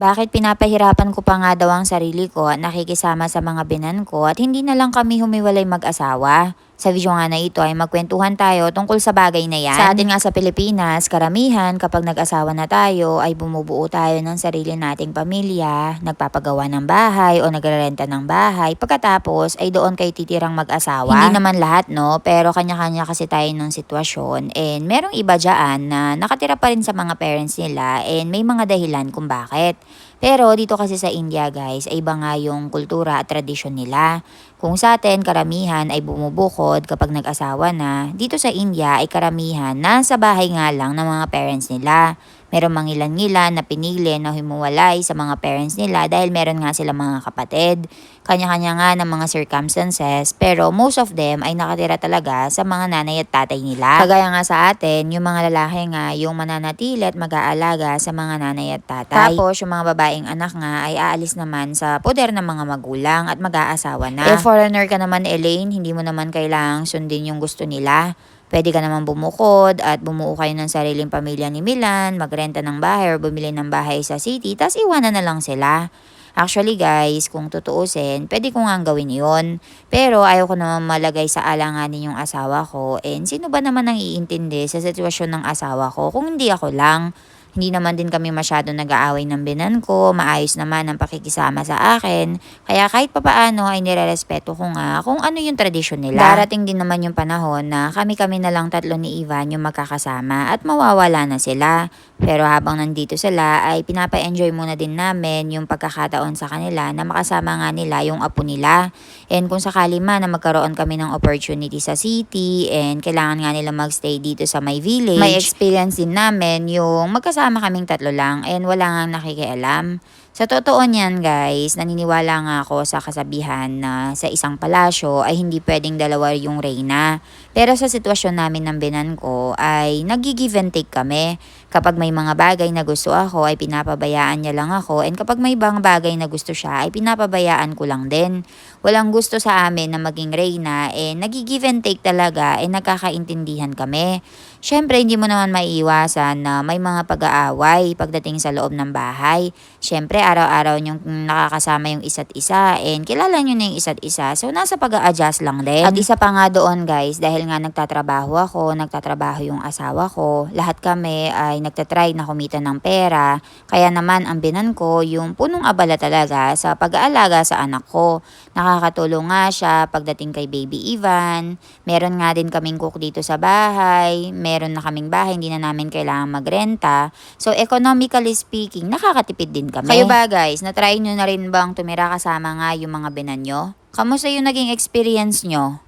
Bakit pinapahirapan ko pa nga daw ang sarili ko at nakikisama sa mga binan ko at hindi na lang kami humiwalay mag-asawa? Sa video nga na ito ay magkwentuhan tayo tungkol sa bagay na yan. Sa atin nga sa Pilipinas, karamihan kapag nag-asawa na tayo ay bumubuo tayo ng sarili nating pamilya, nagpapagawa ng bahay o nagrerenta ng bahay. Pagkatapos ay doon kayo titirang mag-asawa. Hindi naman lahat no, pero kanya-kanya kasi tayo ng sitwasyon. And merong iba dyan na nakatira pa rin sa mga parents nila and may mga dahilan kung bakit. Pero dito kasi sa India guys, ay iba nga yung kultura at tradisyon nila. Kung sa atin, karamihan ay bumubukod kapag nag-asawa na, dito sa India ay karamihan nasa bahay nga lang ng mga parents nila. Meron mangilan-ngilan na pinili na humuwalay sa mga parents nila dahil meron nga sila mga kapatid. Kanya-kanya nga ng mga circumstances, pero most of them ay nakatira talaga sa mga nanay at tatay nila. Kagaya nga sa atin, yung mga lalaki nga yung mananatili at mag-aalaga sa mga nanay at tatay. Tapos yung mga babaeng anak nga ay aalis naman sa poder ng mga magulang at mag-aasawa na. If foreigner ka naman, Elaine, hindi mo naman kailangang sundin yung gusto nila. Pwede ka naman bumukod at bumuo kayo ng sariling pamilya ni Milan, magrenta ng bahay or bumili ng bahay sa city, tas iwanan na lang sila. Actually guys, kung tutuusin, pwede ko nga gawin yun. Pero ayaw ko naman malagay sa alanganin yung asawa ko. And sino ba naman ang iintindi sa sitwasyon ng asawa ko kung hindi ako lang? Hindi naman din kami masyado nag-aaway ng binan ko, maayos naman ang pakikisama sa akin. Kaya kahit papaano ay nirerespeto ko nga kung ano yung tradisyon nila. Darating din naman yung panahon na kami-kami na lang tatlo ni Ivan yung magkakasama at mawawala na sila. Pero habang nandito sila ay pinapa-enjoy muna din namin yung pagkakataon sa kanila na makasama nga nila yung apo nila. And kung sakali man na magkaroon kami ng opportunity sa city and kailangan nga nila magstay dito sa my village, may experience din namin yung magkasama kaming tatlo lang and wala nga nakikialam. Sa totoo niyan guys, naniniwala nga ako sa kasabihan na sa isang palasyo ay hindi pwedeng dalawa yung reyna. Pero sa sitwasyon namin ng binan ko ay nag-give and take kami. Kapag may mga bagay na gusto ako ay pinapabayaan niya lang ako and kapag may ibang bagay na gusto siya ay pinapabayaan ko lang din. Walang gusto sa amin na maging reyna nag-give and take talaga nagkakaintindihan kami. Syempre hindi mo naman maiiwasan na may mga pag-aaway pagdating sa loob ng bahay. Syempre araw-araw niyong nakakasama yung isa't isa and kilala niyo na yung isa't isa. So nasa pag-a-adjust lang din. At isa pa nga doon guys, dahil nga nagtatrabaho ako, nagtatrabaho yung asawa ko, lahat kami ay nagtatry na kumita ng pera. Kaya naman ang binan ko yung punong abala talaga sa pag-aalaga sa anak ko. Nakakatulong nga siya pagdating kay baby Ivan. Meron nga din kaming cook dito sa bahay. Meron na kaming bahay, hindi na namin kailangan magrenta. So economically speaking, nakakatipid din kami. Kayo ba guys, na-try nyo na rin bang tumira kasama nga yung mga binan nyo? Kamusta yung naging experience nyo?